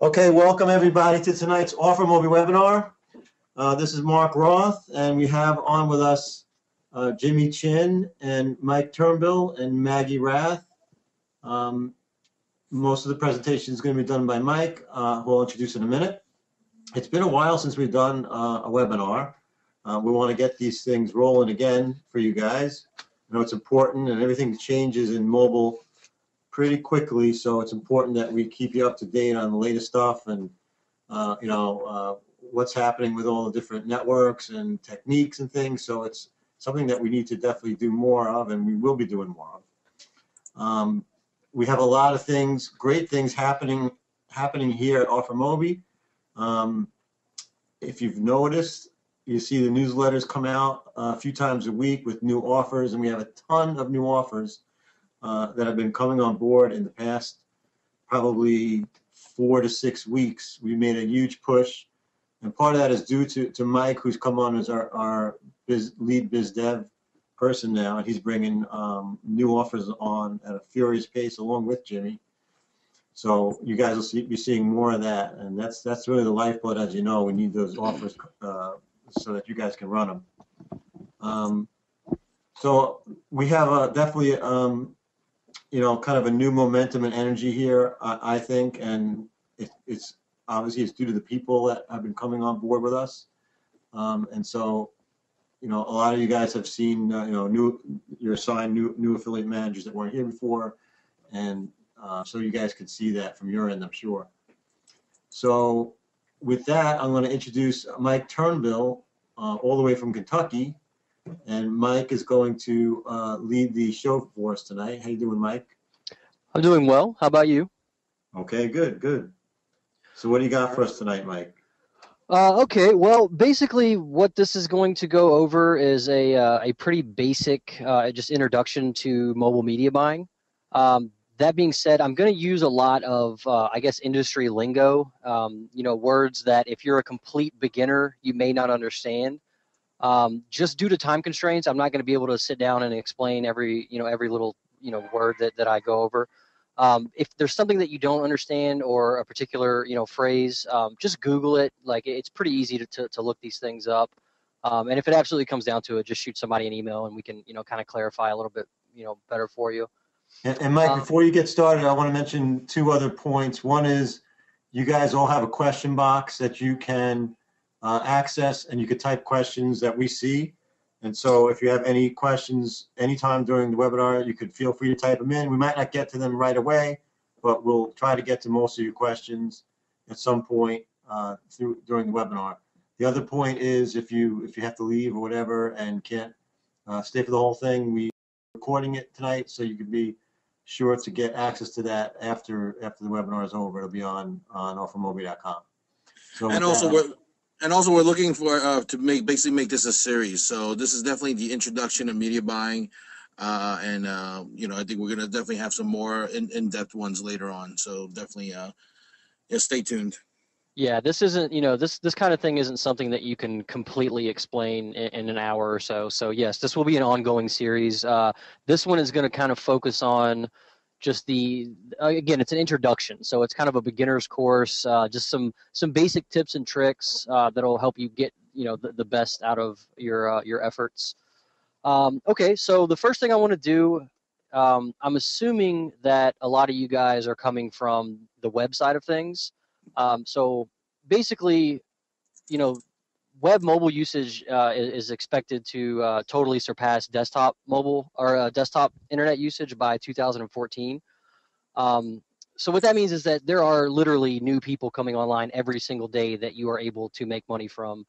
Okay, welcome everybody to tonight's OfferMobi webinar. This is Mark Roth, and we have on with us Jimmy Chin and Mike Turnbull and Maggie Rath. Most of the presentation is going to be done by Mike, who I'll introduce in a minute. It's been a while since we've done a webinar. We want to get these things rolling again for you guys. I know it's important, and everything changes in mobile pretty quickly, so it's important that we keep you up to date on the latest stuff and what's happening with all the different networks and techniques and things. So it's something that we need to definitely do more of, and we will be doing more of. We have a lot of things, great things happening here at OfferMobi. If you've noticed, you see the newsletters come out a few times a week with new offers, and we have a ton of new offers that have been coming on board in the past probably 4 to 6 weeks. We made a huge push, and part of that is due to Mike, who's come on as our lead biz dev person now, and he's bringing new offers on at a furious pace along with Jimmy. So you guys will be seeing more of that, and that's really the lifeblood. As you know, we need those offers so that you guys can run them. So we have definitely kind of a new momentum and energy here, I think, and it's obviously it's due to the people that have been coming on board with us, and so a lot of you guys have seen you're assigned new affiliate managers that weren't here before, and so you guys can see that from your end, I'm sure. So with that, I'm going to introduce Mike Turnbull, all the way from Kentucky. And Mike is going to lead the show for us tonight. How you doing, Mike? I'm doing well. How about you? Okay, good. So what do you got for us tonight, Mike? Okay, well, basically what this is going to go over is a pretty basic just introduction to mobile media buying. That being said, I'm going to use a lot of, I guess, industry lingo, words that if you're a complete beginner, you may not understand. Just due to time constraints, I'm not going to be able to sit down and explain every little, word that I go over. If there's something that you don't understand or a particular, phrase, just Google it. Like, it's pretty easy to look these things up. And if it absolutely comes down to it, just shoot somebody an email and we can, kind of clarify a little bit, better for you. And Mike, before you get started, I want to mention 2 other points. One is you guys all have a question box that you can access, and you could type questions that we see. And so if you have any questions anytime during the webinar, you could feel free to type them in. We might not get to them right away, but we'll try to get to most of your questions at some point during the webinar. The other point is if you have to leave or whatever and can't stay for the whole thing, we're recording it tonight, so you could be sure to get access to that after the webinar is over. It'll be on OfferMobi.com. So and also we're looking for to make this a series. So this is definitely the introduction of media buying, and I think we're gonna definitely have some more in-depth ones later on. So definitely stay tuned. Yeah, this isn't, this kind of thing isn't something that you can completely explain in an hour or so. So yes, this will be an ongoing series. This one is going to kind of focus on just again, it's an introduction. So it's kind of a beginner's course, just some basic tips and tricks that'll help you get, the best out of your efforts. Okay, so the first thing I want to do, I'm assuming that a lot of you guys are coming from the web side of things. So basically, web mobile usage is expected to totally surpass desktop mobile or desktop internet usage by 2014. So what that means is that there are literally new people coming online every single day that you are able to make money from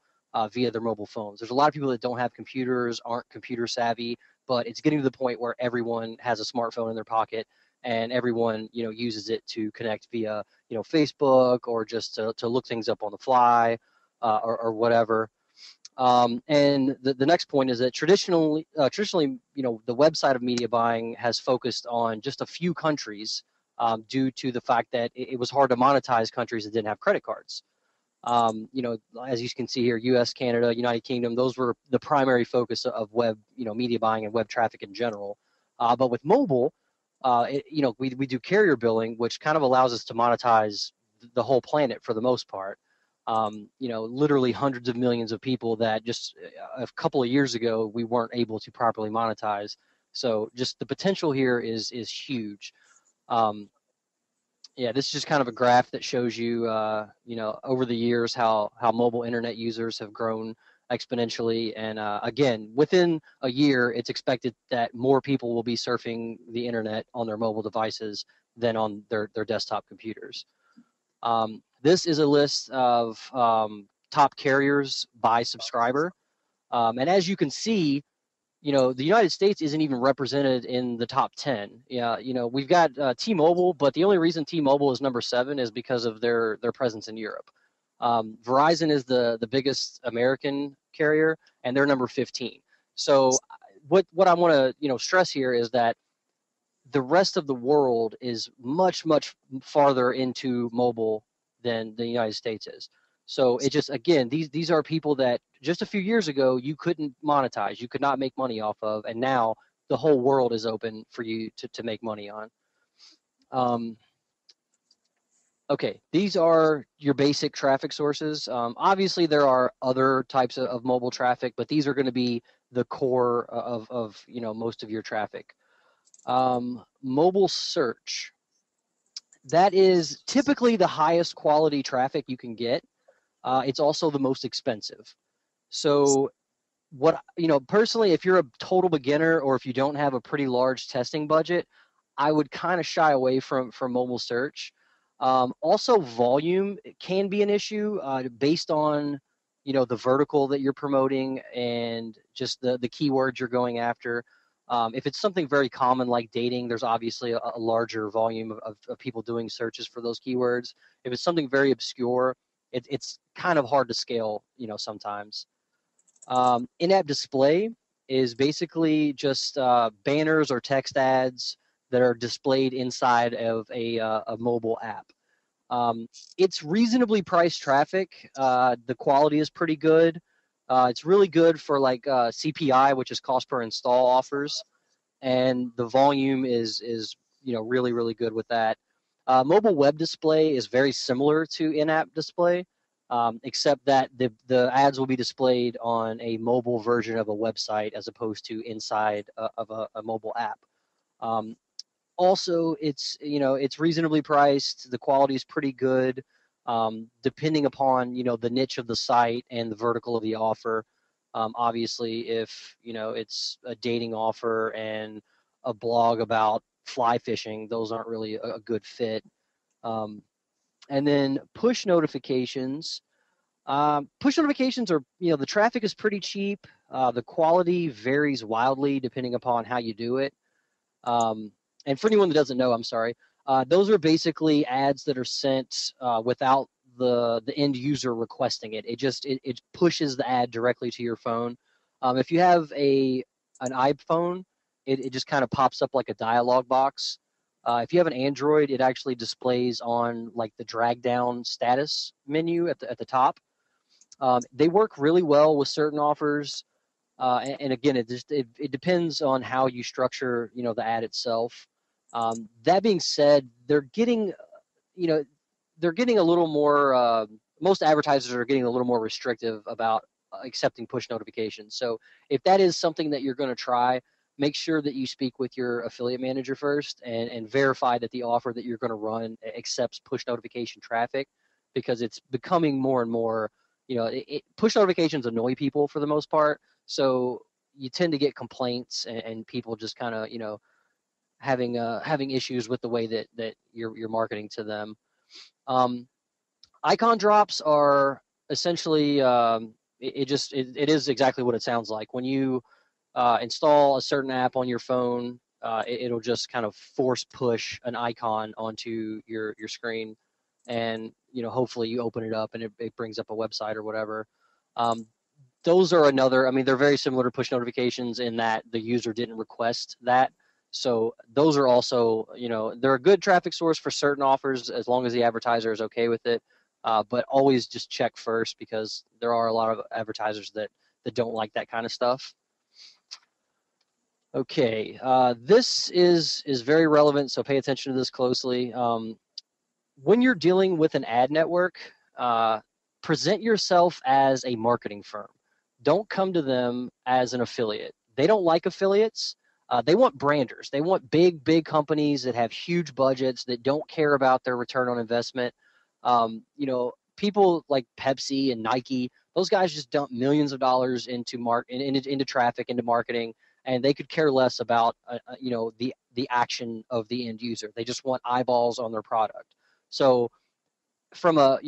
via their mobile phones. There's a lot of people that don't have computers, aren't computer savvy, but it's getting to the point where everyone has a smartphone in their pocket and everyone, uses it to connect via, Facebook or just to look things up on the fly or whatever. And the next point is that traditionally, the website of media buying has focused on just a few countries due to the fact that it was hard to monetize countries that didn't have credit cards. As you can see here, U.S., Canada, United Kingdom, those were the primary focus of web, media buying and web traffic in general. But with mobile, we do carrier billing, which kind of allows us to monetize the whole planet for the most part. Literally hundreds of millions of people that just a couple of years ago we weren't able to properly monetize. So just the potential here is huge. This is just kind of a graph that shows you, over the years how mobile internet users have grown exponentially. And again, within a year, it's expected that more people will be surfing the internet on their mobile devices than on their desktop computers. This is a list of top carriers by subscriber. And as you can see, the United States isn't even represented in the top 10. Yeah, we've got T-Mobile, but the only reason T-Mobile is number 7 is because of their presence in Europe. Verizon is the biggest American carrier, and they're number 15. So what I want to stress here is that the rest of the world is much farther into mobile than the United States is. So it just, again, these are people that just a few years ago you couldn't monetize, you could not make money off of, and now the whole world is open for you to make money on. Okay, these are your basic traffic sources. Obviously, there are other types of mobile traffic, but these are going to be the core of most of your traffic. Mobile search. That is typically the highest quality traffic you can get. It's also the most expensive. So personally, if you're a total beginner or if you don't have a pretty large testing budget, I would kind of shy away from mobile search. Also, volume can be an issue based on the vertical that you're promoting and just the keywords you're going after. If it's something very common like dating, there's obviously a larger volume of people doing searches for those keywords. If it's something very obscure, it's kind of hard to scale, sometimes. In-app display is basically just banners or text ads that are displayed inside of a mobile app. It's reasonably priced traffic. The quality is pretty good. It's really good for like CPI, which is cost per install offers, and the volume is really good with that. Mobile web display is very similar to in-app display, except that the ads will be displayed on a mobile version of a website as opposed to inside of a mobile app. Also, it's reasonably priced. The quality is pretty good, depending upon the niche of the site and the vertical of the offer. Obviously, if it's a dating offer and a blog about fly fishing, those aren't really a good fit. And then push notifications. Push notifications are, the traffic is pretty cheap. The quality varies wildly depending upon how you do it. And for anyone that doesn't know, I'm sorry, those are basically ads that are sent without the end user requesting it. It pushes the ad directly to your phone. If you have an iPhone, it just kind of pops up like a dialog box. If you have an Android, it actually displays on like the drag down status menu at the top. They work really well with certain offers. And again, it depends on how you structure, the ad itself. That being said, they're getting a little more. Most advertisers are getting a little more restrictive about accepting push notifications. So if that is something that you're going to try, make sure that you speak with your affiliate manager first and verify that the offer that you're going to run accepts push notification traffic, because it's becoming more and more. Push notifications annoy people for the most part. So you tend to get complaints and people just kind of, having issues with the way that you're marketing to them. Icon drops are essentially, it is exactly what it sounds like. When you install a certain app on your phone, it'll just kind of force push an icon onto your screen, and hopefully you open it up and it brings up a website or whatever. Those are another, they're very similar to push notifications in that the user didn't request that. So those are also, they're a good traffic source for certain offers as long as the advertiser is okay with it. But always just check first, because there are a lot of advertisers that don't like that kind of stuff. Okay, this is very relevant, so pay attention to this closely. when you're dealing with an ad network, present yourself as a marketing firm. Don't come to them as an affiliate. They don't like affiliates. They want branders. They want big companies that have huge budgets that don't care about their return on investment. People like Pepsi and Nike, those guys just dump millions of dollars into into traffic, into marketing, and they could care less about the action of the end user. They just want eyeballs on their product. So from a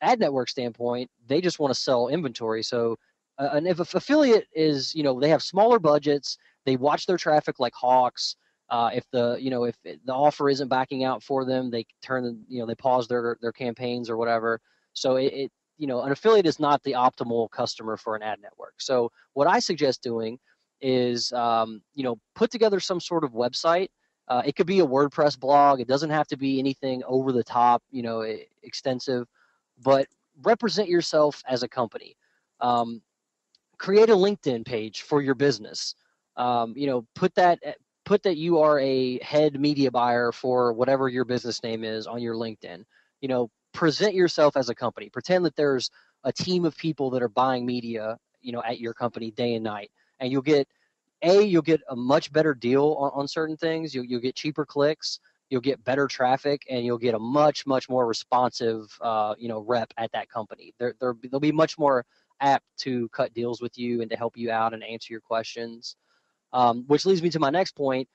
ad network standpoint, they just want to sell inventory. So and if an affiliate is, they have smaller budgets, they watch their traffic like hawks. If the offer isn't backing out for them, they they pause their campaigns or whatever. So an affiliate is not the optimal customer for an ad network. So what I suggest doing is put together some sort of website. It could be a WordPress blog. It doesn't have to be anything over the top, extensive, but represent yourself as a company. Create a LinkedIn page for your business. Put that you are a head media buyer for whatever your business name is on your LinkedIn. Present yourself as a company. Pretend that there's a team of people that are buying media, at your company day and night, and you'll get a much better deal on certain things. You'll get cheaper clicks, you'll get better traffic, and you'll get a much more responsive rep at that company. They'll be much more apt to cut deals with you and to help you out and answer your questions. Which leads me to my next point.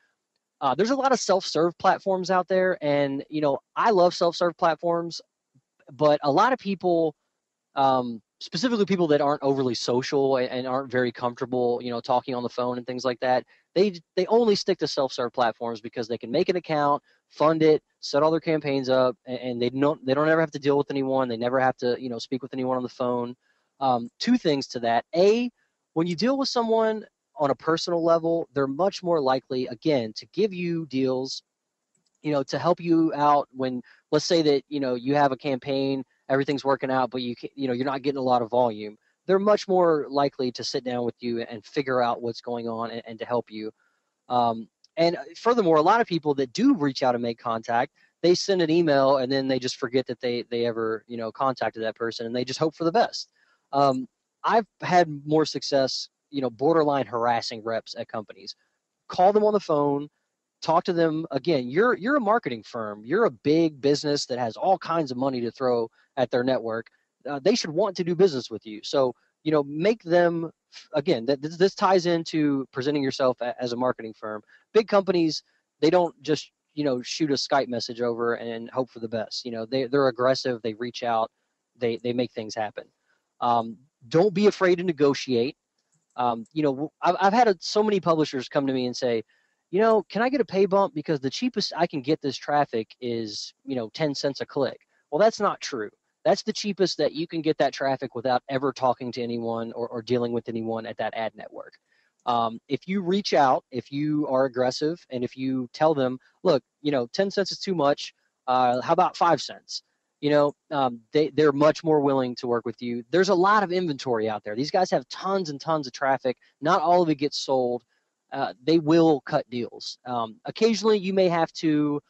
There's a lot of self-serve platforms out there, and I love self-serve platforms, but a lot of people, specifically people that aren't overly social and aren't very comfortable, talking on the phone and things like that, they only stick to self-serve platforms because they can make an account, fund it, set all their campaigns up, and they don't ever have to deal with anyone. They never have to speak with anyone on the phone. Two things to that: when you deal with someone on a personal level, they're much more likely, again, to give you deals, to help you out when, let's say that, you have a campaign, everything's working out, but you're not getting a lot of volume. They're much more likely to sit down with you and figure out what's going on and to help you. And furthermore, a lot of people that do reach out and make contact, they send an email and then they just forget that they ever, contacted that person, and they just hope for the best. I've had more success, borderline harassing reps at companies. Call them on the phone, talk to them. Again, you're a marketing firm. You're a big business that has all kinds of money to throw at their network. They should want to do business with you. So, make them, again, this ties into presenting yourself as a marketing firm. Big companies, they don't just, shoot a Skype message over and hope for the best. They're aggressive. They reach out. They make things happen. Don't be afraid to negotiate. I've had so many publishers come to me and say, can I get a pay bump because the cheapest I can get this traffic is, 10 cents a click. Well, that's not true. That's the cheapest that you can get that traffic without ever talking to anyone or dealing with anyone at that ad network. If you reach out, if you are aggressive, and if you tell them, look, 10 cents is too much. How about 5 cents? They're much more willing to work with you. There's a lot of inventory out there. These guys have tons and tons of traffic. Not all of it gets sold. They will cut deals. Occasionally, you may have to,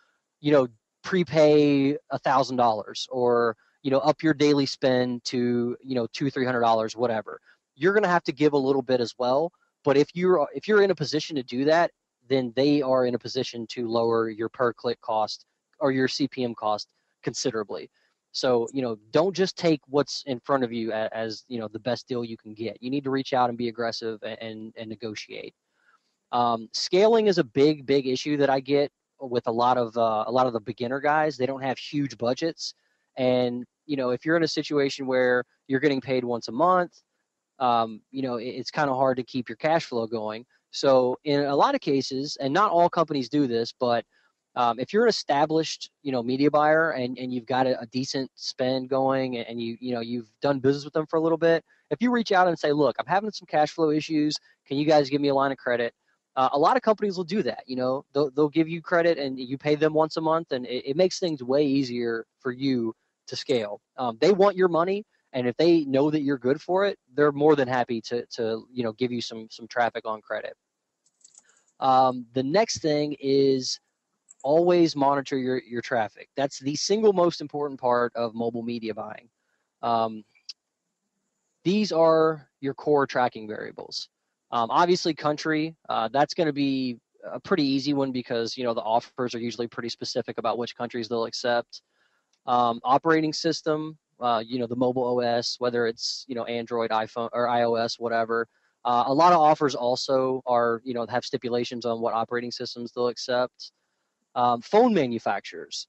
prepay $1,000 or up your daily spend to $200-300, whatever. You're going to have to give a little bit as well. But if you're in a position to do that, then they are in a position to lower your per click cost or your CPM cost considerably. So don't just take what's in front of you as the best deal you can get. You need to reach out and be aggressive and negotiate. Scaling is a big issue that I get with a lot of the beginner guys. They don't have huge budgets, and if you're in a situation where you're getting paid once a month, it's kind of hard to keep your cash flow going. So in a lot of cases, and not all companies do this, but if you're an established media buyer and you've got a decent spend going and you've done business with them for a little bit, if you reach out and say, look, I'm having some cash flow issues, can you guys give me a line of credit? A lot of companies will do that. They'll give you credit and you pay them once a month, and it makes things way easier for you to scale. They want your money, and if they know that you're good for it, they're more than happy to give you some traffic on credit. The next thing is always monitor your traffic. That's the single most important part of mobile media buying. These are your core tracking variables. Obviously, country, that's going to be a pretty easy one because, the offers are usually pretty specific about which countries they'll accept. Operating system, the mobile OS, whether it's, Android, iPhone, or iOS, whatever. A lot of offers also are, have stipulations on what operating systems they'll accept. Phone manufacturers.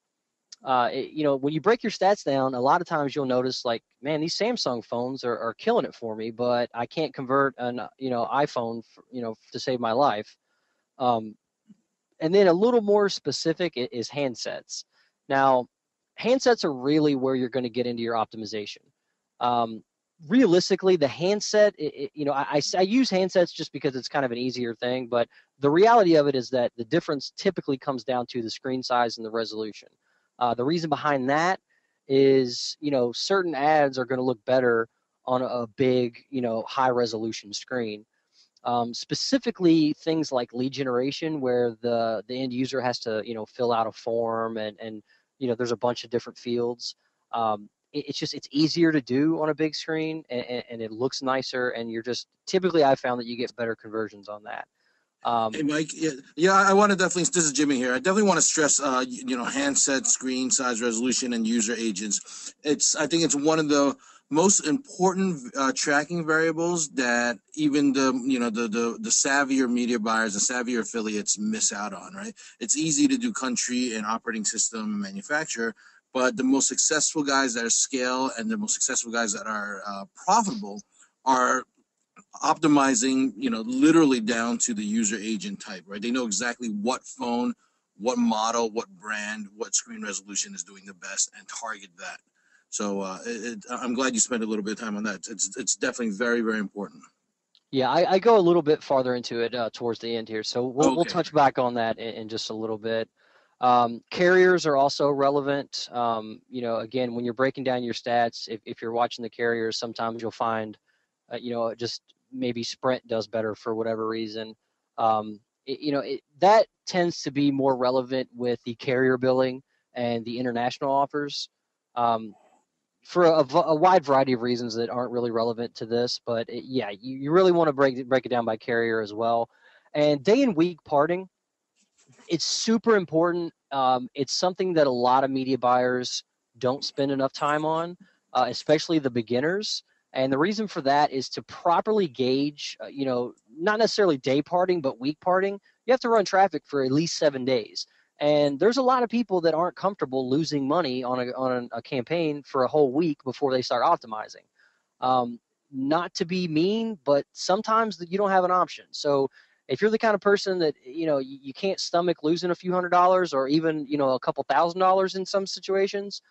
When you break your stats down, a lot of times you'll notice, like, man, these Samsung phones are killing it for me, but I can't convert an, iPhone, to save my life. And then a little more specific is handsets. Now, handsets are really where you're going to get into your optimization. Realistically, the handset, I use handsets just because it's kind of an easier thing, but the reality of it is that the difference typically comes down to the screen size and the resolution. The reason behind that is, certain ads are going to look better on a big, high resolution screen. Specifically things like lead generation, where the end user has to, fill out a form and there's a bunch of different fields. It's easier to do on a big screen, and it looks nicer, and typically I found that you get better conversions on that. Hey, Mike. Yeah, I want to definitely. This is Jimmy here. I definitely want to stress, handset, screen size, resolution, and user agents. I think it's one of the most important tracking variables that even the savvier media buyers, the savvier affiliates miss out on. Right? It's easy to do country and operating system manufacturer, but the most successful guys that are scale and the most successful guys that are profitable are optimizing, literally down to the user agent type, right? They know exactly what phone, what model, what brand, what screen resolution is doing the best, and target that. So I'm glad you spent a little bit of time on that. It's definitely very, very important. Yeah, I go a little bit farther into it towards the end here, so we'll touch back on that in just a little bit. Carriers are also relevant. Again, when you're breaking down your stats, if you're watching the carriers, sometimes you'll find, just maybe Sprint does better for whatever reason. That tends to be more relevant with the carrier billing and the international offers. For a wide variety of reasons that aren't really relevant to this, but you really want to break it down by carrier as well. And day and week parting, it's super important. It's something that a lot of media buyers don't spend enough time on, especially the beginners. And the reason for that is to properly gauge, not necessarily day parting, but week parting. You have to run traffic for at least 7 days. And there's a lot of people that aren't comfortable losing money on a campaign for a whole week before they start optimizing. Not to be mean, but sometimes you don't have an option. So if you're the kind of person that, you can't stomach losing a few $100s or even, a couple $1,000s in some situations,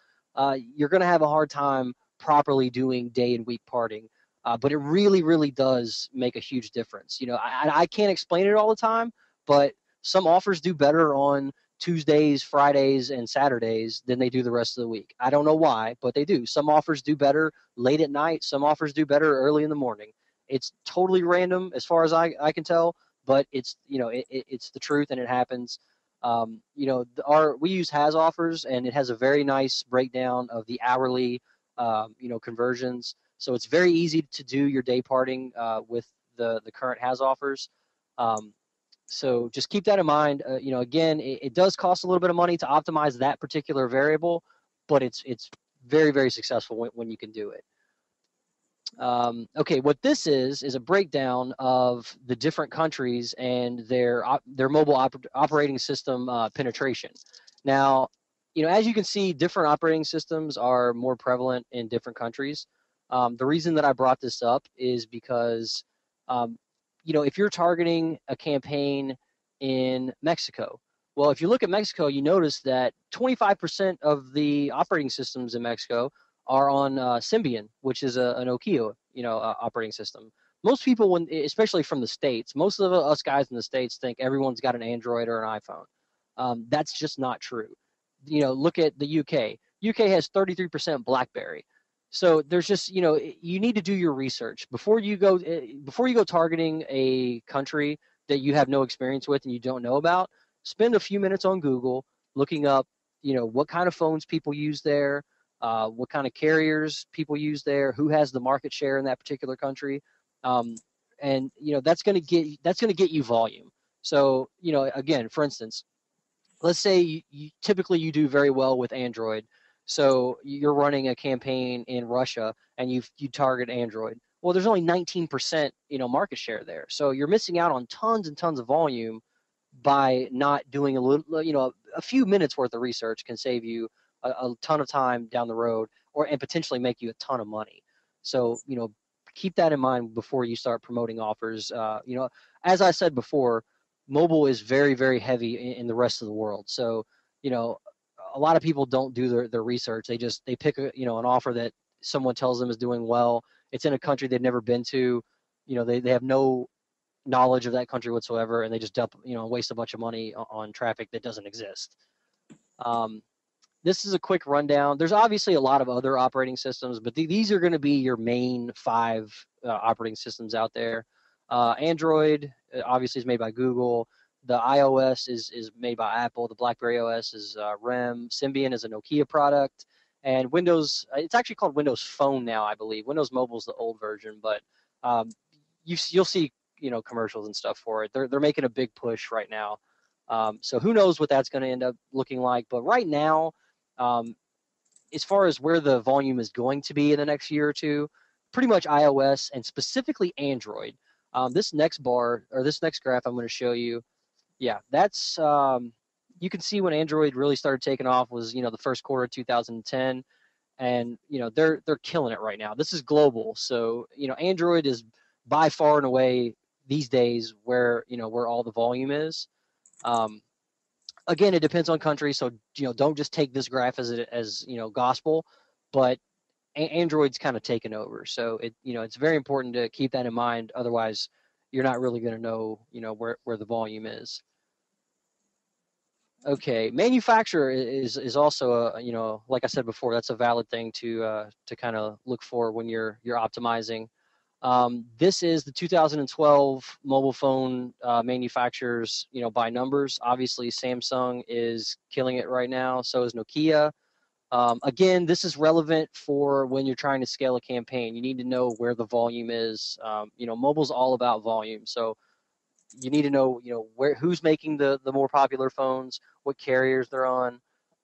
you're going to have a hard time properly doing day and week parting. But it really, really does make a huge difference. I can't explain it all the time, but some offers do better on Tuesdays, Fridays, and Saturdays than they do the rest of the week. I don't know why, but they do. Some offers do better late at night. Some offers do better early in the morning. It's totally random as far as I can tell, but it's, it's the truth, and it happens. We use Has Offers, and it has a very nice breakdown of the hourly, conversions. So it's very easy to do your day parting with the current Has Offers. So just keep that in mind. Again, it does cost a little bit of money to optimize that particular variable, but it's very, very successful when you can do it. Okay, what this is a breakdown of the different countries and their mobile operating system penetration. Now, as you can see, different operating systems are more prevalent in different countries. The reason that I brought this up is because if you're targeting a campaign in Mexico, well, if you look at Mexico, you notice that 25% of the operating systems in Mexico are on Symbian, which is an Nokia, operating system. Most people, especially from the States, most of us guys in the States think everyone's got an Android or an iPhone. That's just not true. Look at the UK. UK has 33% BlackBerry. So there's just, you need to do your research before you go targeting a country that you have no experience with and you don't know about. Spend a few minutes on Google, looking up, what kind of phones people use there, what kind of carriers people use there, who has the market share in that particular country. And that's going to get you volume. So, again, for instance, let's say typically you do very well with Android. So you're running a campaign in Russia and you target Android. Well, there's only 19%, market share there. So you're missing out on tons and tons of volume by not doing a few minutes worth of research can save you a ton of time down the road, and potentially make you a ton of money. So, keep that in mind before you start promoting offers. As I said before, mobile is very, very heavy in the rest of the world. So, a lot of people don't do their research. They pick an offer that someone tells them is doing well. It's in a country they've never been to. They have no knowledge of that country whatsoever, and they just dump, waste a bunch of money on traffic that doesn't exist. This is a quick rundown. There's obviously a lot of other operating systems, but these are going to be your main 5 operating systems out there. Android obviously is made by Google. The iOS is made by Apple. The BlackBerry OS is REM. Symbian is a Nokia product. And Windows, it's actually called Windows Phone now, I believe. Windows Mobile is the old version, but you'll see commercials and stuff for it. They're making a big push right now. So who knows what that's going to end up looking like. But right now, as far as where the volume is going to be in the next year or two, pretty much iOS and specifically Android. This next bar, or this next graph I'm going to show you, that's you can see when Android really started taking off was the first quarter of 2010, and they're killing it right now. This is global, so Android is by far and away these days where all the volume is. Again, it depends on country, so don't just take this graph as gospel, but Android's kind of taken over. So it's very important to keep that in mind. Otherwise, you're not really going to know where the volume is. Okay, manufacturer is also like I said before, that's a valid thing to kind of look for when you're optimizing. This is the 2012 mobile phone manufacturers, by numbers. Obviously, Samsung is killing it right now. So is Nokia. Again, this is relevant for when you're trying to scale a campaign. You need to know where the volume is. Mobile's all about volume. So you need to know, who's making the more popular phones, what carriers they're on,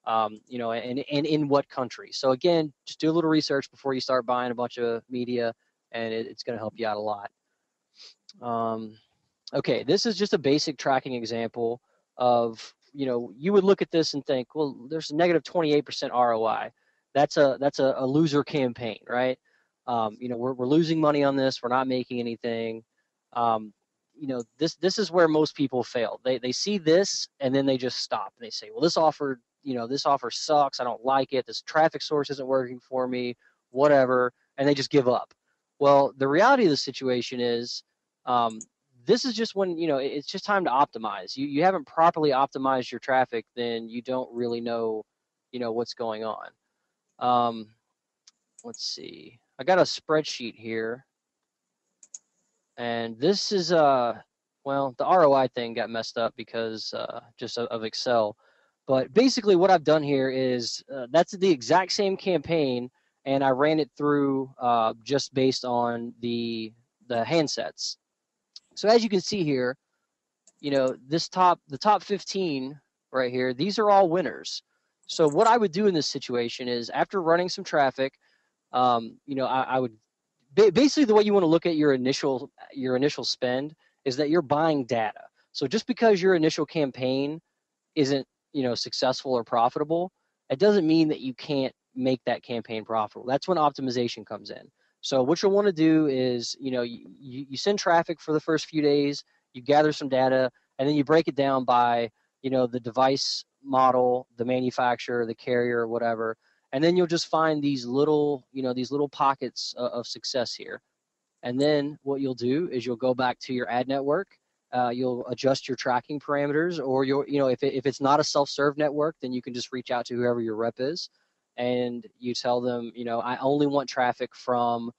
and in what country. So again, just do a little research before you start buying a bunch of media, and it's going to help you out a lot. Okay, this is just a basic tracking example of, you would look at this and think, well, there's a negative 28% ROI. That's a loser campaign, right? We're losing money on this. We're not making anything. This is where most people fail. They see this and then they just stop and they say, well, this offer sucks. I don't like it. This traffic source isn't working for me, whatever. And they just give up. Well, the reality of the situation is, this is just when, it's just time to optimize. You haven't properly optimized your traffic, then you don't really know, what's going on. Let's see. I got a spreadsheet here. And this is, the ROI thing got messed up because just of Excel. But basically what I've done here is that's the exact same campaign, and I ran it through just based on the handsets. So as you can see here, the top 15 right here, these are all winners. So what I would do in this situation is, after running some traffic, I would basically, the way you want to look at your initial spend is that you're buying data. So just because your initial campaign isn't successful or profitable, it doesn't mean that you can't make that campaign profitable. That's when optimization comes in. So what you'll want to do is, you send traffic for the first few days, you gather some data, and then you break it down by, the device model, the manufacturer, the carrier, whatever. And then you'll just find these little pockets of success here. And then what you'll do is you'll go back to your ad network. You'll adjust your tracking parameters, or if it's not a self-serve network, then you can just reach out to whoever your rep is, and you tell them, I only want traffic from,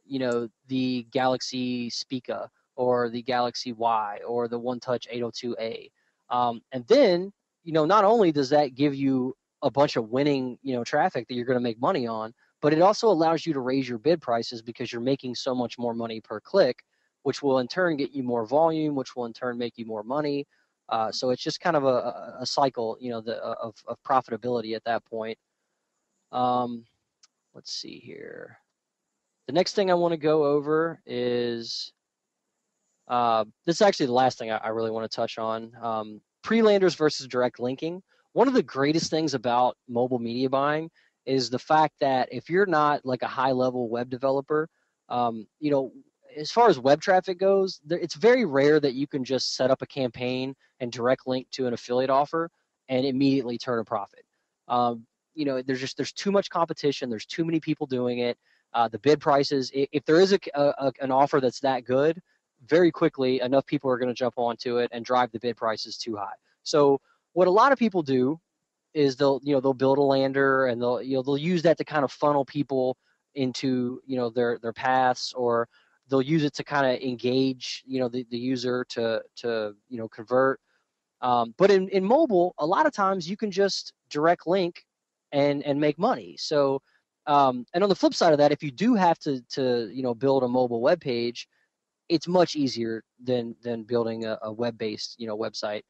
the Galaxy Spica or the Galaxy Y or the One Touch 802A. And then, not only does that give you a bunch of winning, traffic that you're going to make money on, but it also allows you to raise your bid prices because you're making so much more money per click, which will in turn get you more volume, which will in turn make you more money. So it's just kind of a cycle, of profitability at that point. Let's see here. The next thing I want to go over is this is actually the last thing I really want to touch on. Pre-landers versus direct linking. One of the greatest things about mobile media buying is the fact that if you're not like a high-level web developer, as far as web traffic goes, it's very rare that you can just set up a campaign and direct link to an affiliate offer and immediately turn a profit. There's too much competition. There's too many people doing it. The bid prices, if there is an offer that's that good, very quickly enough people are going to jump onto it and drive the bid prices too high. So what a lot of people do is they'll build a lander and they'll use that to kind of funnel people into their paths, or they'll use it to kind of engage the user to convert. But in mobile, a lot of times you can just direct link and make money. So and on the flip side of that, if you do have to build a mobile web page, it's much easier than building a web-based website.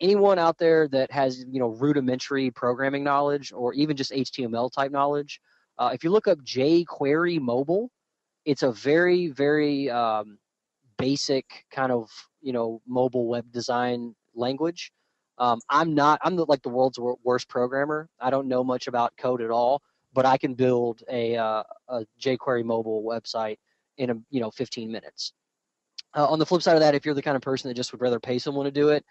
Anyone out there that has rudimentary programming knowledge or even just HTML type knowledge, if you look up jQuery mobile, it's a very, very basic kind of mobile web design language. I'm the world's worst programmer. I don't know much about code at all, but I can build a jQuery mobile website in 15 minutes. On the flip side of that, if you're the kind of person that just would rather pay someone to do it,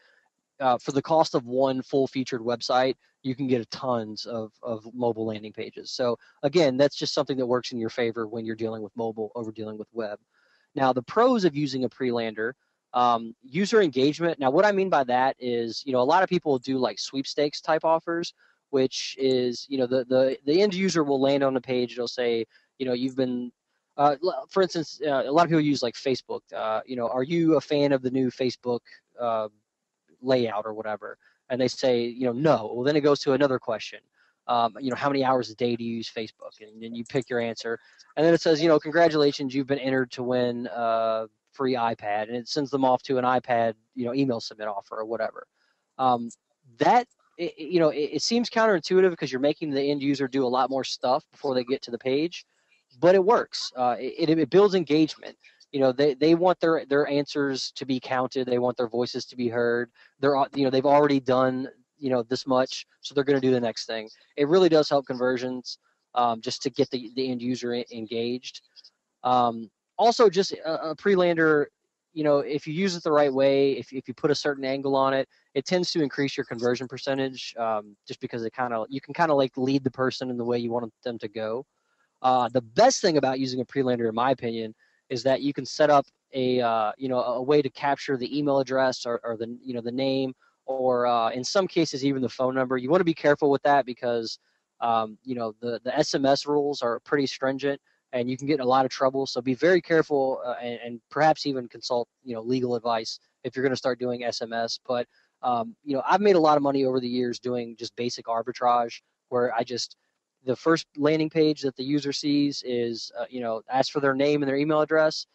for the cost of one full featured website, you can get tons of mobile landing pages. So again, that's just something that works in your favor when you're dealing with mobile over dealing with web. Now, the pros of using a pre-lander, user engagement. Now, what I mean by that is, a lot of people do like sweepstakes type offers, which is, the end user will land on the page. It'll say, you've been, for instance, a lot of people use like Facebook. Are you a fan of the new Facebook layout or whatever? And they say, no. Well, then it goes to another question. How many hours a day do you use Facebook? And then you pick your answer. And then it says, congratulations, you've been entered to win a free iPad. And it sends them off to an iPad, email submit offer or whatever. It seems counterintuitive because you're making the end user do a lot more stuff before they get to the page, but it works. It builds engagement. They want their answers to be counted. They want their voices to be heard. They've already done this much, so they're going to do the next thing. It really does help conversions, just to get the end user engaged. Also, just a pre-lander, if you use it the right way, if you put a certain angle on it, it tends to increase your conversion percentage, just because you can kind of like lead the person in the way you want them to go. The best thing about using a pre-lander, in my opinion, is that you can set up a way to capture the email address or the name, or in some cases even the phone number. You want to be careful with that because the SMS rules are pretty stringent and you can get in a lot of trouble. So be very careful, and perhaps even consult legal advice if you're going to start doing SMS. But I've made a lot of money over the years doing just basic arbitrage, where the first landing page that the user sees is, ask for their name and their email address.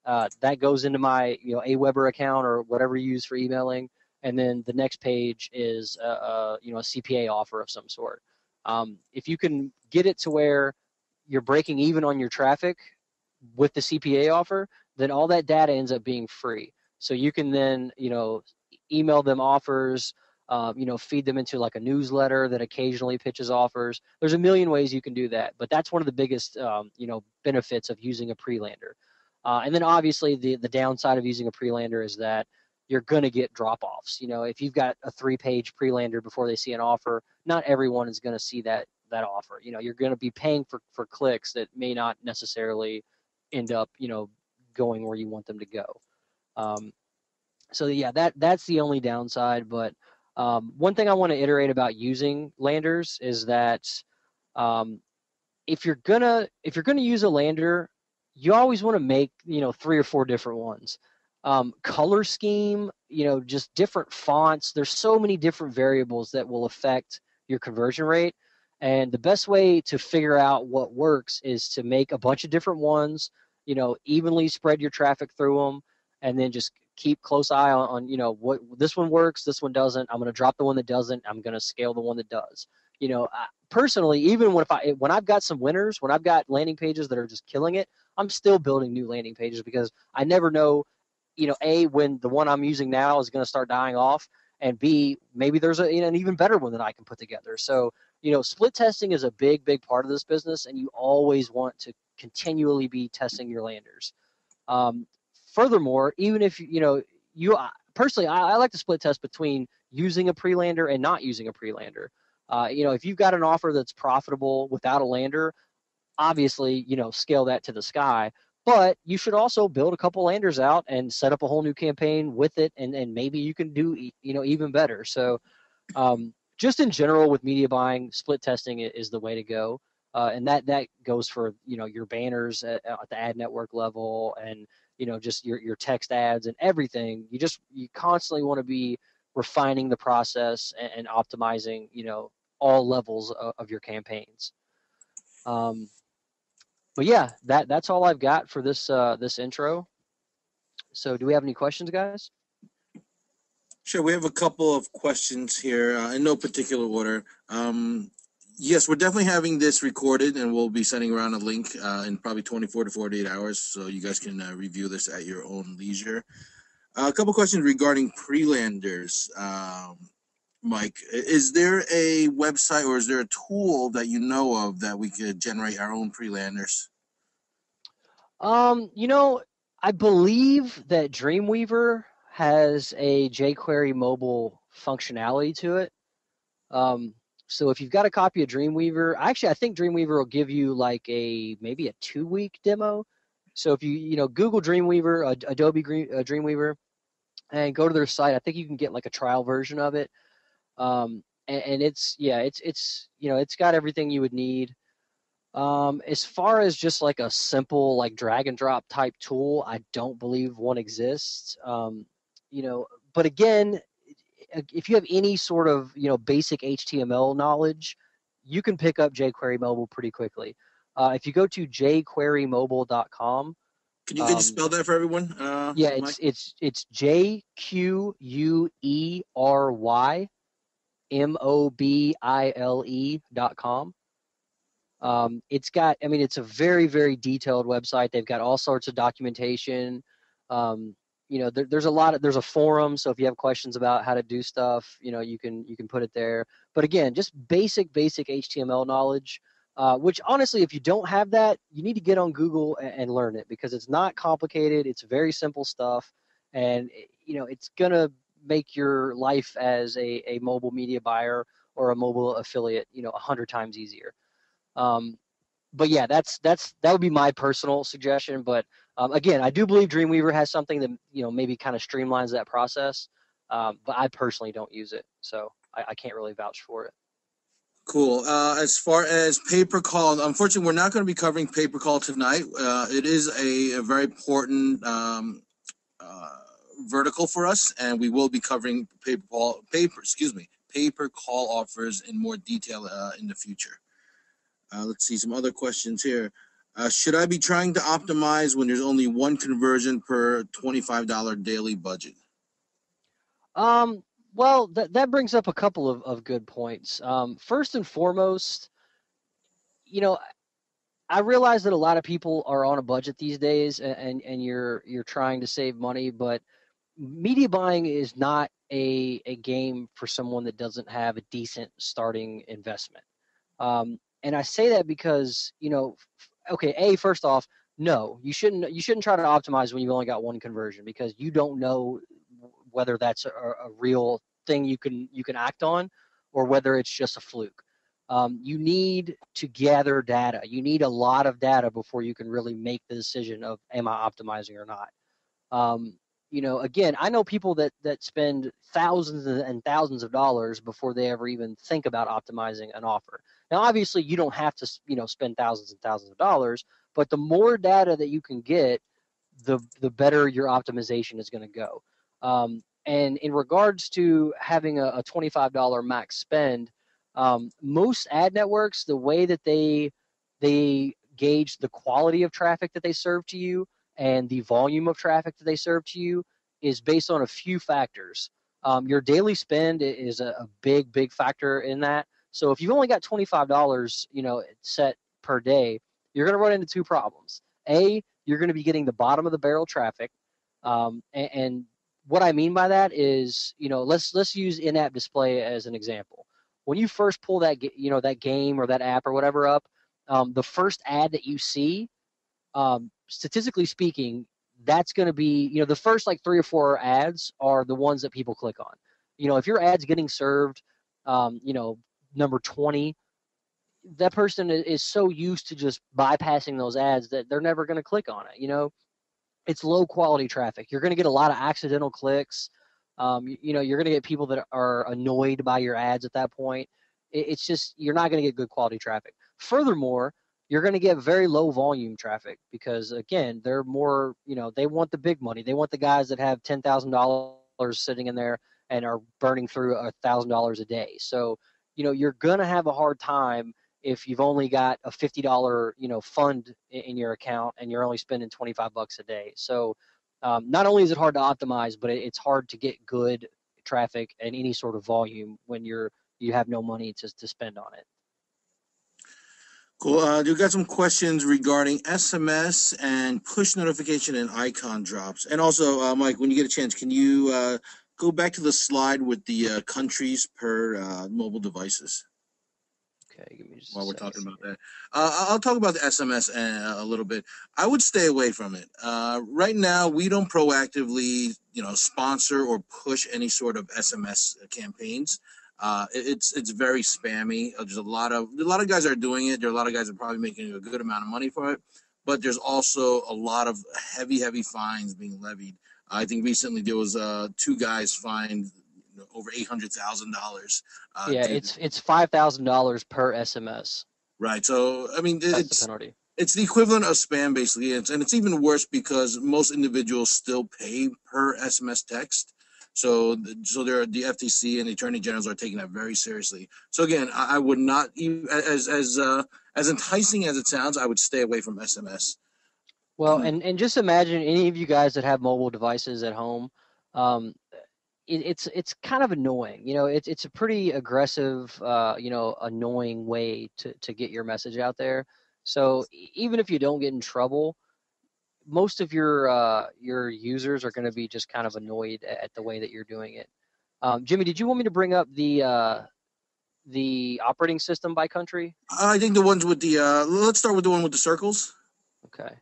That goes into my, Aweber account or whatever you use for emailing. And then the next page is, a CPA offer of some sort. If you can get it to where you're breaking even on your traffic with the CPA offer, then all that data ends up being free. So you can then, email them offers, feed them into like a newsletter that occasionally pitches offers. There's a million ways you can do that, but that's one of the biggest, benefits of using a pre-lander. And then obviously the downside of using a pre-lander is that you're going to get drop-offs. If you've got a 3-page pre-lander before they see an offer, not everyone is going to see that offer. You're going to be paying for clicks that may not necessarily end up, going where you want them to go. So yeah, that's the only downside. But one thing I want to iterate about using landers is that if you're gonna use a lander, you always want to make 3 or 4 different ones. Color scheme, just different fonts. There's so many different variables that will affect your conversion rate. And the best way to figure out what works is to make a bunch of different ones, evenly spread your traffic through them, and then just keep close eye on what this one works, this one doesn't. I'm going to drop the one that doesn't. I'm going to scale the one that does. Personally, even when I've got some winners, when I've got landing pages that are just killing it, I'm still building new landing pages because I never know, A, when the one I'm using now is going to start dying off, and B, maybe there's an even better one that I can put together. So, split testing is a big, big part of this business, and you always want to continually be testing your landers. Furthermore, even if personally, I like to split test between using a pre-lander and not using a pre-lander. If you've got an offer that's profitable without a lander, obviously, scale that to the sky. But you should also build a couple landers out and set up a whole new campaign with it, and maybe you can do even better. So just in general with media buying, split testing is the way to go. And that goes for your banners at the ad network level, and just your text ads and everything. You constantly want to be refining the process and optimizing all levels of your campaigns. But yeah, that's all I've got for this intro. So do we have any questions, guys? Sure, we have a couple of questions here in no particular order. Yes, we're definitely having this recorded, and we'll be sending around a link in probably 24 to 48 hours, so you guys can review this at your own leisure. A couple questions regarding pre-landers. Mike, is there a website or is there a tool that you know of that we could generate our own pre-landers? I believe that Dreamweaver has a jQuery mobile functionality to it. So if you've got a copy of Dreamweaver, actually, I think Dreamweaver will give you like maybe a 2-week demo. So if you Google Dreamweaver, Adobe Dreamweaver, and go to their site, I think you can get like a trial version of it. And it's got everything you would need. As far as just like a simple like drag and drop type tool, I don't believe one exists. But again, if you have any sort of basic HTML knowledge, you can pick up jQuery Mobile pretty quickly. If you go to jQueryMobile.com, Can you just spell that for everyone? yeah, Mike? it's JQUERYMOBILE.com. It's a very, very detailed website. They've got all sorts of documentation. There's a forum. So if you have questions about how to do stuff, you can put it there. But again, just basic HTML knowledge, which honestly, if you don't have that, you need to get on Google and learn it, because it's not complicated. It's very simple stuff. And, it's going to make your life as a mobile media buyer or a mobile affiliate, 100 times easier. But yeah, that would be my personal suggestion. But again, I do believe Dreamweaver has something that maybe kind of streamlines that process. But I personally don't use it, so I can't really vouch for it. Cool. As far as pay-per-call, unfortunately, we're not going to be covering pay-per-call tonight. It is a very important vertical for us, and we will be covering pay-per-call offers in more detail in the future. Let's see some other questions here. Should I be trying to optimize when there's only one conversion per $25 daily budget? Well, that brings up a couple of good points. First and foremost, I realize that a lot of people are on a budget these days, and you're trying to save money, but media buying is not a game for someone that doesn't have a decent starting investment. And I say that because, okay, first off, no, you shouldn't try to optimize when you've only got one conversion, because you don't know whether that's a real thing you can act on, or whether it's just a fluke. You need to gather data. You need a lot of data before you can really make the decision of, am I optimizing or not? Again, I know people that spend thousands and thousands of dollars before they ever even think about optimizing an offer. Now, obviously, you don't have to, spend thousands and thousands of dollars, but the more data that you can get, the better your optimization is going to go. And in regards to having a $25 max spend, most ad networks, the way that they gauge the quality of traffic that they serve to you and the volume of traffic that they serve to you is based on a few factors. Your daily spend is a big factor in that. So if you've only got $25, set per day, you're going to run into two problems. A, you're going to be getting the bottom of the barrel traffic, and what I mean by that is, let's use in-app display as an example. When you first pull that that game or that app or whatever up, the first ad that you see, statistically speaking, that's going to be, the first like 3 or 4 ads are the ones that people click on. If your ad's getting served, number 20, that person is so used to just bypassing those ads that they're never going to click on it. It's low quality traffic. You're going to get a lot of accidental clicks. You're going to get people that are annoyed by your ads at that point. It's just, you're not going to get good quality traffic. Furthermore, you're going to get very low volume traffic because, again, they're more, they want the big money. They want the guys that have $10,000 sitting in there and are burning through $1,000 a day. So, you're going to have a hard time if you've only got a $50, fund in your account and you're only spending $25 a day. So not only is it hard to optimize, but it's hard to get good traffic and any sort of volume when you have no money to spend on it. Cool. You got some questions regarding SMS and push notification and icon drops. And also, Mike, when you get a chance, can you go back to the slide with the countries per mobile devices? Okay, give me just while we're talking about that. I'll talk about the SMS a little bit. I would stay away from it. Right now, we don't proactively, sponsor or push any sort of SMS campaigns. It's very spammy. There's a lot of guys are doing it. There are a lot of guys that are probably making a good amount of money for it, but there's also a lot of heavy fines being levied. I think recently there was 2 guys fined over $800,000. Yeah, it's $5,000 per SMS. Right. So I mean, That's the penalty. It's the equivalent of spam, basically. And it's even worse because most individuals still pay per SMS text. So the FTC and the Attorney Generals are taking that very seriously. So again, I would not, as enticing as it sounds, I would stay away from SMS. Well, and just imagine any of you guys that have mobile devices at home. It's kind of annoying. It's a pretty aggressive, annoying way to get your message out there. So even if you don't get in trouble, most of your users are going to be just kind of annoyed at the way that you're doing it. Jimmy, did you want me to bring up the operating system by country? I think the ones with the let's start with the one with the circles. Okay.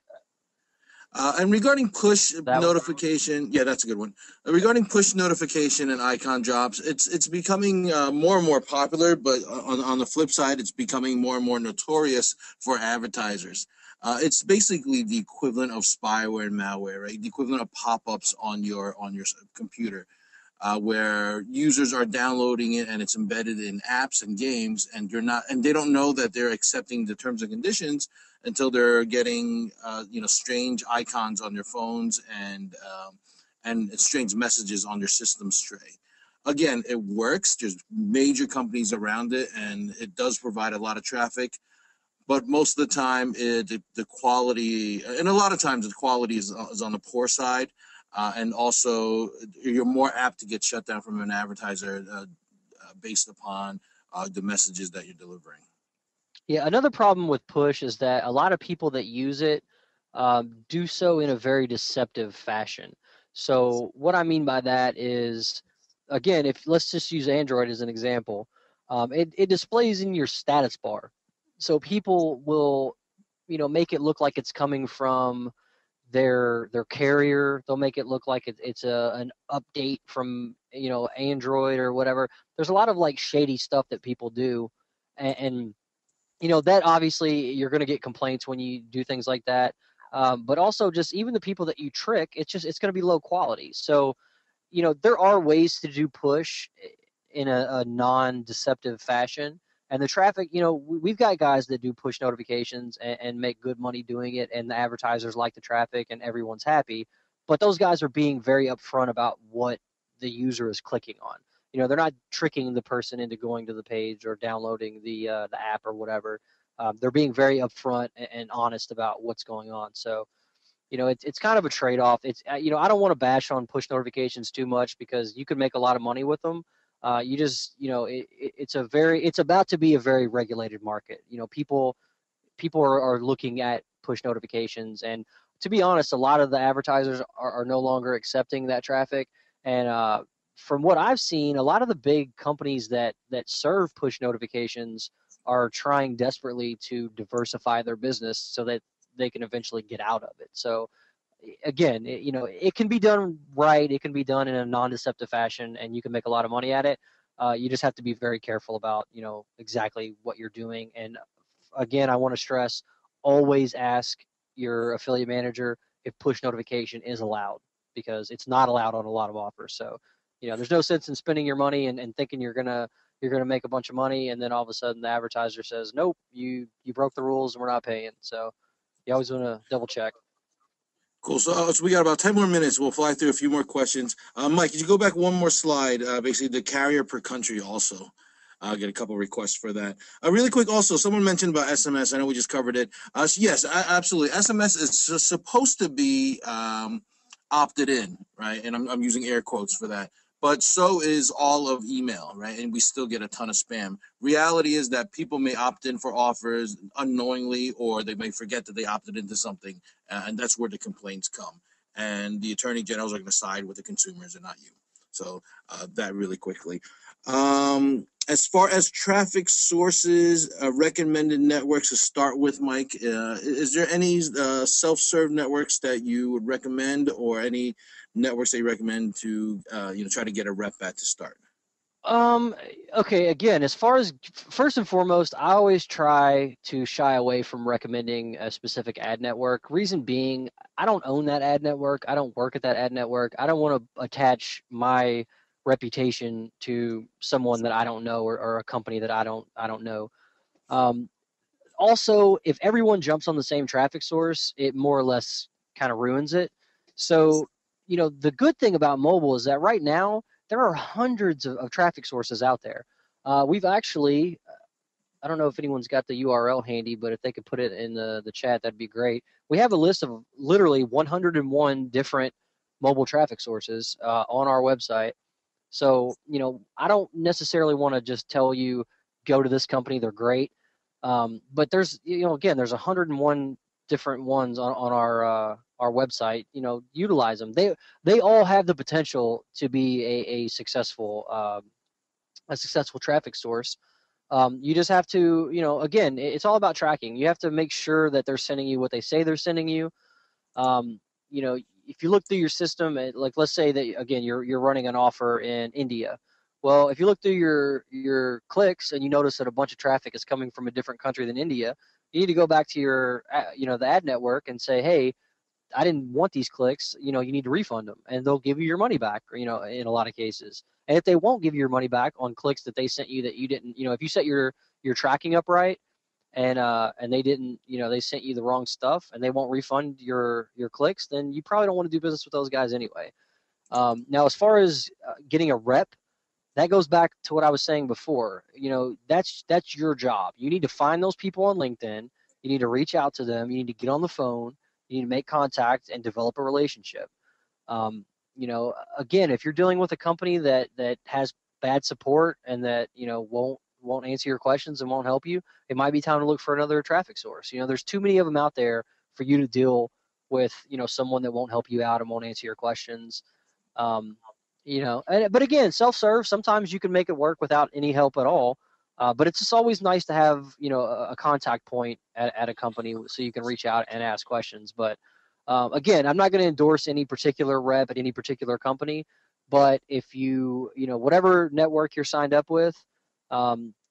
And regarding push notification, yeah, that's a good one. Regarding push notification and icon drops, it's becoming more and more popular, but on the flip side, it's becoming more and more notorious for advertisers. It's basically the equivalent of spyware and malware, right? The equivalent of pop-ups on your computer, where users are downloading it and it's embedded in apps and games, and they don't know that they're accepting the terms and conditions until they're getting strange icons on their phones and strange messages on their system tray. Again, it works. There's major companies around it, and it does provide a lot of traffic. But most of the time, the quality, and a lot of times the quality is on the poor side, and also you're more apt to get shut down from an advertiser based upon the messages that you're delivering. Yeah, another problem with push is that a lot of people that use it do so in a very deceptive fashion. So what I mean by that is, again, let's just use Android as an example, it displays in your status bar. So people will, make it look like it's coming from their carrier. They'll make it look like it's an update from Android or whatever. There's a lot of like shady stuff that people do, and that obviously you're going to get complaints when you do things like that. But also just even the people that you trick, it's going to be low quality. So, there are ways to do push in a non-deceptive fashion. And the traffic, we've got guys that do push notifications and make good money doing it, and the advertisers like the traffic, and everyone's happy. But those guys are being very upfront about what the user is clicking on. They're not tricking the person into going to the page or downloading the app or whatever. They're being very upfront and honest about what's going on. So, it's kind of a trade-off. It's I don't want to bash on push notifications too much because you can make a lot of money with them. You just it's about to be a very regulated market. People are looking at push notifications, and to be honest, a lot of the advertisers are no longer accepting that traffic. And from what I've seen, a lot of the big companies that serve push notifications are trying desperately to diversify their business so that they can eventually get out of it. So again, it can be done right. It can be done in a non-deceptive fashion, and you can make a lot of money at it. You just have to be very careful about, exactly what you're doing. And again, I want to stress, always ask your affiliate manager if push notification is allowed, because it's not allowed on a lot of offers. So, there's no sense in spending your money and thinking you're gonna make a bunch of money, and then all of a sudden the advertiser says, nope, you broke the rules and we're not paying. So you always want to double check. Cool. So we got about 10 more minutes. We'll fly through a few more questions. Mike, could you go back one more slide? Basically, the carrier per country also. I'll get a couple of requests for that. Really quick, also, someone mentioned about SMS. I know we just covered it. So yes, absolutely. SMS is supposed to be opted in, right? And I'm using air quotes for that. But so is all of email, right? And we still get a ton of spam. Reality is that people may opt in for offers unknowingly, or they may forget that they opted into something, and that's where the complaints come. And the attorney generals are going to side with the consumers and not you. So that really quickly. As far as traffic sources, recommended networks to start with, Mike, is there any self-serve networks that you would recommend, or any networks that you recommend to try to get a rep at to start? Okay, again, as far as first and foremost, I always try to shy away from recommending a specific ad network. Reason being, I don't own that ad network. I don't work at that ad network. I don't want to attach my reputation to someone that I don't know, or a company that I don't know. Also, if everyone jumps on the same traffic source, it more or less kind of ruins it. So, the good thing about mobile is that right now there are hundreds of traffic sources out there. We've actually, I don't know if anyone's got the URL handy, but if they could put it in the chat, that'd be great. We have a list of literally 101 different mobile traffic sources on our website. So, I don't necessarily want to just tell you, go to this company, they're great. But there's, again, there's 101 different ones on our website. Utilize them. They all have the potential to be a successful traffic source. You just have to, again, it's all about tracking. You have to make sure that they're sending you what they say they're sending you. If you look through your system, like let's say that again you're running an offer in India. Well, if you look through your clicks and you notice that a bunch of traffic is coming from a different country than India, you need to go back to your the ad network and say, hey, I didn't want these clicks. You need to refund them, and they'll give you your money back. In a lot of cases. And if they won't give you your money back on clicks that they sent you that you didn't, if you set your tracking up right, and they didn't, they sent you the wrong stuff and they won't refund your clicks, then you probably don't want to do business with those guys anyway. Now, as far as getting a rep, that goes back to what I was saying before. That's your job. You need to find those people on LinkedIn. You need to reach out to them. You need to get on the phone. You need to make contact and develop a relationship. Again, if you're dealing with a company that has bad support and that won't answer your questions and won't help you, it might be time to look for another traffic source. There's too many of them out there for you to deal with, someone that won't help you out and won't answer your questions. But again, self-serve, sometimes you can make it work without any help at all. But it's just always nice to have, a contact point at a company so you can reach out and ask questions. But again, I'm not going to endorse any particular rep at any particular company. But if whatever network you're signed up with,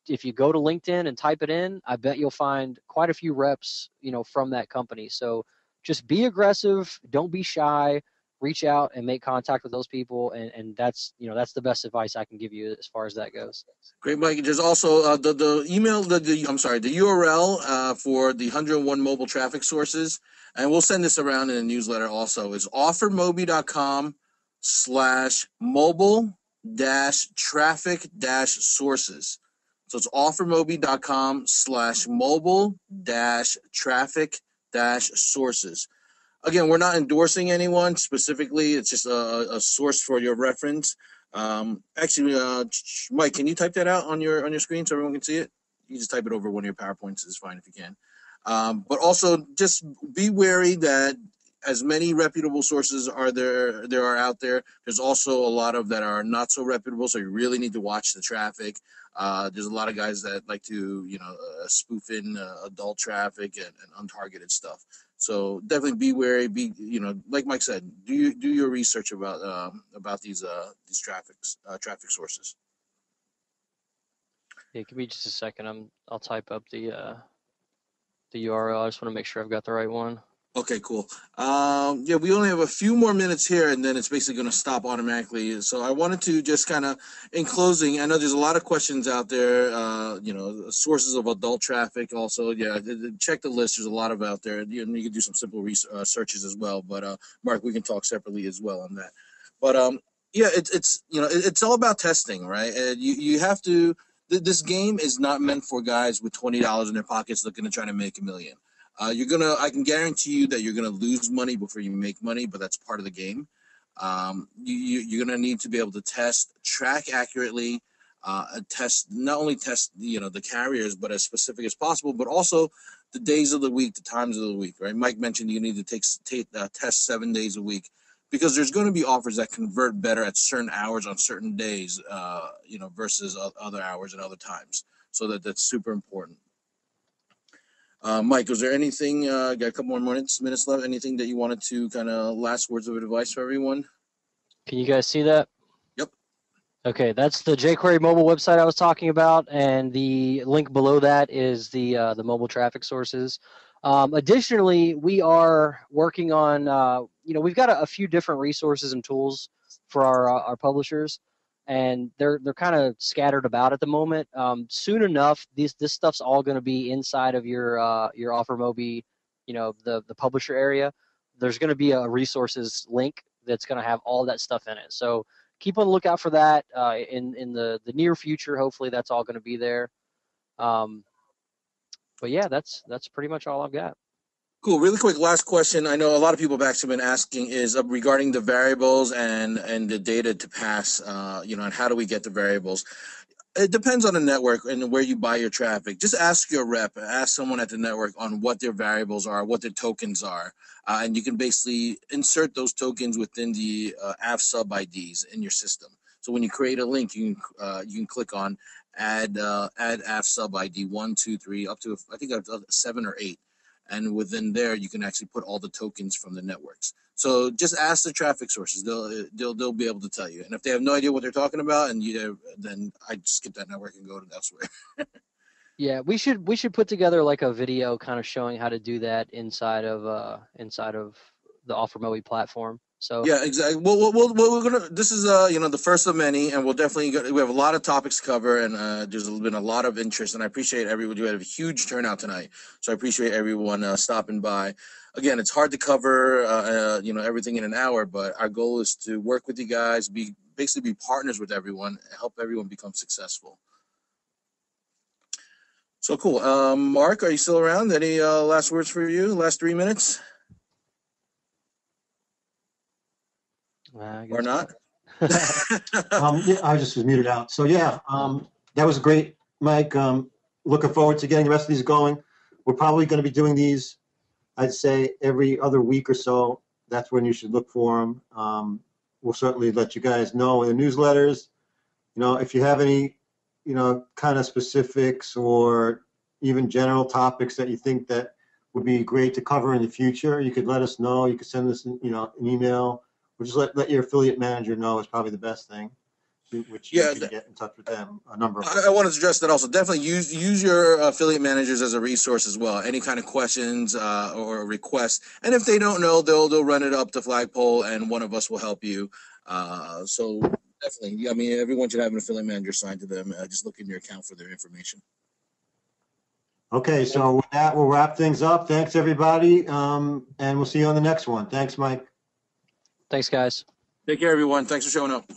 if you go to LinkedIn and type it in, I bet you'll find quite a few reps, from that company. So just be aggressive. Don't be shy. reach out and make contact with those people, and that's that's the best advice I can give you as far as that goes. Great, Mike. There's also the email, I'm sorry, the URL for the 101 mobile traffic sources, and we'll send this around in a newsletter also, is offermobi.com/mobile traffic sources. So it's offermobi.com/mobile traffic sources. Again, we're not endorsing anyone specifically. It's just a source for your reference. Actually, Mike, can you type that out on your screen so everyone can see it? You just type it over one of your PowerPoints is fine if you can. But also just be wary that as many reputable sources there are out there, there's also a lot of that are not so reputable. So you really need to watch the traffic. There's a lot of guys that like to, spoof in adult traffic and untargeted stuff. So definitely be wary. Like Mike said, do your research about these traffic sources. Yeah, give me just a second. I'll type up the URL. I just want to make sure I've got the right one. Okay, cool. Yeah, we only have a few more minutes here, and then it's basically going to stop automatically. So I wanted to just kind of, in closing, I know there's a lot of questions out there, sources of adult traffic also. Yeah, check the list. There's a lot of out there. You can do some simple searches as well. But, Mark, we can talk separately as well on that. But, yeah, it's all about testing, right? And you have to, this game is not meant for guys with $20 in their pockets looking to try to make $1 million. I can guarantee you that you're gonna lose money before you make money, but that's part of the game. You're gonna need to be able to track accurately, not only test the carriers, but as specific as possible, but also the days of the week, the times of the week. Right? Mike mentioned you need to test 7 days a week because there's going to be offers that convert better at certain hours on certain days, versus other hours and other times. So that's super important. Mike, was there anything, got a couple more minutes left, anything that you wanted to kind of last words of advice for everyone? Can you guys see that? Yep. Okay, that's the jQuery mobile website I was talking about, and the link below that is the mobile traffic sources. Additionally, we are working on, we've got a few different resources and tools for our publishers, and they're kind of scattered about at the moment. Soon enough, this stuff's all going to be inside of your OfferMobi, the publisher area. There's going to be a resources link that's going to have all that stuff in it. So keep on the lookout for that in the near future. Hopefully, that's all going to be there. But yeah, that's pretty much all I've got. Cool. Really quick, last question. I know a lot of people have actually been asking is regarding the variables and the data to pass, and how do we get the variables? It depends on the network and where you buy your traffic. Just ask your rep, ask someone at the network on what their variables are, what their tokens are. And you can basically insert those tokens within the AF sub IDs in your system. So when you create a link, you can click on add AF sub ID 1, 2, 3, up to, I think, 7 or 8. And within there, you can actually put all the tokens from the networks. So just ask the traffic sources; they'll be able to tell you. And if they have no idea what they're talking about, then I skip that network and go to elsewhere. Yeah, we should put together like a video kind of showing how to do that inside of the OfferMobi platform. So yeah, exactly. Well, we're gonna. This is the first of many, and we have a lot of topics to cover, and there's been a lot of interest, and I appreciate everyone. You had a huge turnout tonight, so I appreciate everyone stopping by. Again, it's hard to cover everything in an hour, but our goal is to work with you guys, basically be partners with everyone, and help everyone become successful. So cool. Mark, are you still around? Any last words for you? Last 3 minutes? Or not? Yeah, I just was muted out. So yeah, that was great, Mike. Looking forward to getting the rest of these going. We're probably going to be doing these, I'd say, every other week or so. That's when you should look for them. We'll certainly let you guys know in the newsletters. If you have any, kind of specifics or even general topics that you think that would be great to cover in the future, you could let us know. You could send us, an email. Or just let your affiliate manager know is probably the best thing. which Yeah, you can get in touch with them. A number of I wanted to address that also. Definitely use your affiliate managers as a resource as well. Any kind of questions or requests, and if they don't know, they'll run it up to Flagpole, and one of us will help you. So definitely, I mean, everyone should have an affiliate manager assigned to them. Just look in your account for their information. Okay, so with that, we'll wrap things up. Thanks, everybody, and we'll see you on the next one. Thanks, Mike. Thanks, guys. Take care, everyone. Thanks for showing up.